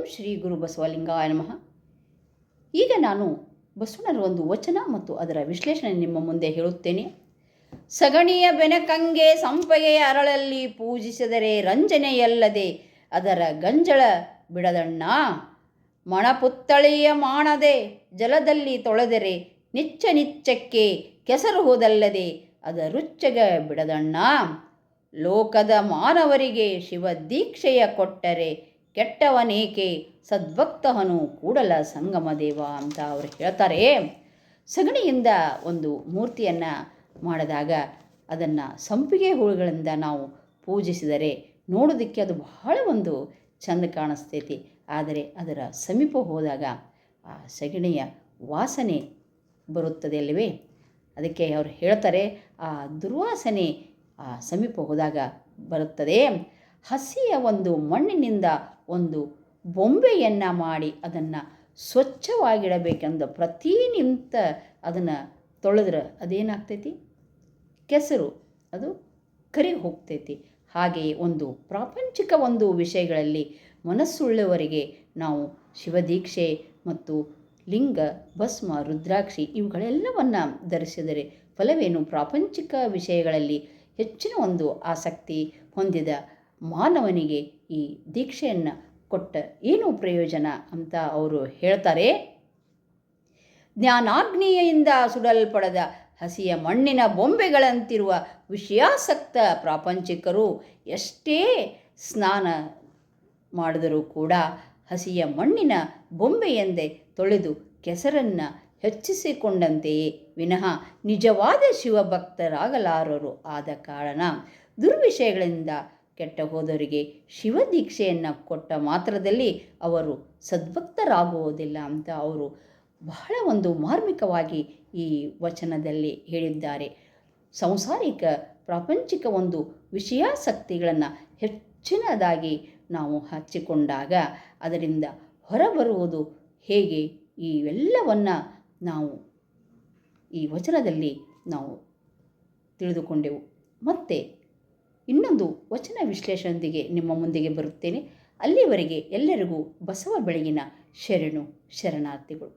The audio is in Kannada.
ಶ್ರೀ ಗುರು ಬಸವಲಿಂಗಾಯ ನಮಃ. ಈಗ ನಾನು ಬಸವಣ್ಣರ ಒಂದು ವಚನ ಮತ್ತು ಅದರ ವಿಶ್ಲೇಷಣೆ ನಿಮ್ಮ ಮುಂದೆ ಹೇಳುತ್ತೇನೆ. ಸಗಣಿಯ ಬೆನಕಂಗೆ ಸಂಪಗೆಯ ಅರಳಲ್ಲಿ ಪೂಜಿಸಿದರೆ ರಂಜನೆಯಲ್ಲದೆ ಅದರ ಗಂಜಳ ಬಿಡದಣ್ಣ. ಮಣಪುತ್ತಳಿಯ ಮಾಡದೆ ಜಲದಲ್ಲಿ ತೊಳೆದರೆ ನಿಚ್ಚ ನಿಚ್ಚಕ್ಕೆ ಕೆಸರು ಹೋದಲ್ಲದೆ ಅದ ರುಚ್ಚಗ ಬಿಡದಣ್ಣ. ಲೋಕದ ಮಾನವರಿಗೆ ಶಿವ ದೀಕ್ಷೆಯ ಕೊಟ್ಟರೆ ಕೆಟ್ಟವನೇಕೆ ಸದ್ಭಕ್ತಹನು ಕೂಡಲ ಸಂಗಮ ದೇವ ಅಂತ ಅವರು ಹೇಳ್ತಾರೆ. ಸಗಣಿಯಿಂದ ಒಂದು ಮೂರ್ತಿಯನ್ನು ಮಾಡಿದಾಗ ಅದನ್ನು ಸಂಪಿಗೆ ಹೂವುಗಳಿಂದ ನಾವು ಪೂಜಿಸಿದರೆ ನೋಡೋದಕ್ಕೆ ಅದು ಬಹಳ ಒಂದು ಚೆಂದ ಕಾಣಿಸ್ತೈತಿ. ಆದರೆ ಅದರ ಸಮೀಪ ಹೋದಾಗ ಆ ಸಗಣಿಯ ವಾಸನೆ ಬರುತ್ತದೆ ಅಲ್ಲವೇ? ಅದಕ್ಕೆ ಅವರು ಹೇಳ್ತಾರೆ, ಆ ದುರ್ವಾಸನೆ ಆ ಸಮೀಪ ಹೋದಾಗ ಬರುತ್ತದೆ. ಹಸಿಯ ಒಂದು ಮಣ್ಣಿನಿಂದ ಒಂದು ಬೊಂಬೆಯನ್ನು ಮಾಡಿ ಅದನ್ನು ಸ್ವಚ್ಛವಾಗಿಡಬೇಕೆಂದು ಪ್ರತಿನಿತ್ಯ ಅದನ್ನು ತೊಳೆದ್ರೆ ಅದೇನಾಗ್ತೈತಿ? ಕೆಸರು ಅದು ಕರಗಿ ಹೋಗ್ತೈತಿ. ಹಾಗೆಯೇ ಒಂದು ಪ್ರಾಪಂಚಿಕ ಒಂದು ವಿಷಯಗಳಲ್ಲಿ ಮನಸ್ಸುಳ್ಳವರಿಗೆ ನಾವು ಶಿವದೀಕ್ಷೆ ಮತ್ತು ಲಿಂಗ, ಭಸ್ಮ, ರುದ್ರಾಕ್ಷಿ ಇವುಗಳೆಲ್ಲವನ್ನು ಧರಿಸಿದರೆ ಫಲವೇನು? ಪ್ರಾಪಂಚಿಕ ವಿಷಯಗಳಲ್ಲಿ ಹೆಚ್ಚಿನ ಒಂದು ಆಸಕ್ತಿ ಹೊಂದಿದ ಮಾನವನಿಗೆ ಈ ದೀಕ್ಷೆಯನ್ನು ಕೊಟ್ಟ ಏನು ಪ್ರಯೋಜನ ಅಂತ ಅವರು ಹೇಳ್ತಾರೆ. ಜ್ಞಾನಾಗ್ನಿಯಿಂದ ಸುಡಲ್ಪಡದ ಹಸಿಯ ಮಣ್ಣಿನ ಬೊಂಬೆಗಳಂತಿರುವ ವಿಷಯಾಸಕ್ತ ಪ್ರಾಪಂಚಿಕರು ಎಷ್ಟೇ ಸ್ನಾನ ಮಾಡಿದರೂ ಕೂಡ ಹಸಿಯ ಮಣ್ಣಿನ ಬೊಂಬೆಯೆಂದೇ ತೊಳೆದು ಕೆಸರನ್ನು ಹೆಚ್ಚಿಸಿಕೊಂಡಂತೆಯೇ ವಿನಃ ನಿಜವಾದ ಶಿವಭಕ್ತರಾಗಲಾರರು. ಆದ ಕಾರಣ ದುರ್ವಿಷಯಗಳಿಂದ ಕೆಟ್ಟ ಹೋದವರಿಗೆ ಶಿವದೀಕ್ಷೆಯನ್ನು ಕೊಟ್ಟ ಮಾತ್ರದಲ್ಲಿ ಅವರು ಸದ್ಭಕ್ತರಾಗುವುದಿಲ್ಲ ಅಂತ ಅವರು ಬಹಳ ಒಂದು ಮಾರ್ಮಿಕವಾಗಿ ಈ ವಚನದಲ್ಲಿ ಹೇಳಿದ್ದಾರೆ. ಸಾಂಸಾರಿಕ ಪ್ರಾಪಂಚಿಕ ಒಂದು ವಿಷಯಾಸಕ್ತಿಗಳನ್ನು ಹೆಚ್ಚಿನದಾಗಿ ನಾವು ಹಚ್ಚಿಕೊಂಡಾಗ ಅದರಿಂದ ಹೊರಬರುವುದು ಹೇಗೆ? ಇವೆಲ್ಲವನ್ನು ನಾವು ಈ ವಚನದಲ್ಲಿ ನಾವು ತಿಳಿದುಕೊಂಡೆವು. ಮತ್ತೆ ಇನ್ನೊಂದು ವಚನ ವಿಶ್ಲೇಷಣೆಯೊಂದಿಗೆ ನಿಮ್ಮ ಮುಂದಿಗೆ ಬರುತ್ತೇನೆ. ಅಲ್ಲಿವರೆಗೆ ಎಲ್ಲರಿಗೂ ಬಸವ ಬೆಳಗಿನ ಶರಣು ಶರಣಾರ್ಥಿಗಳು.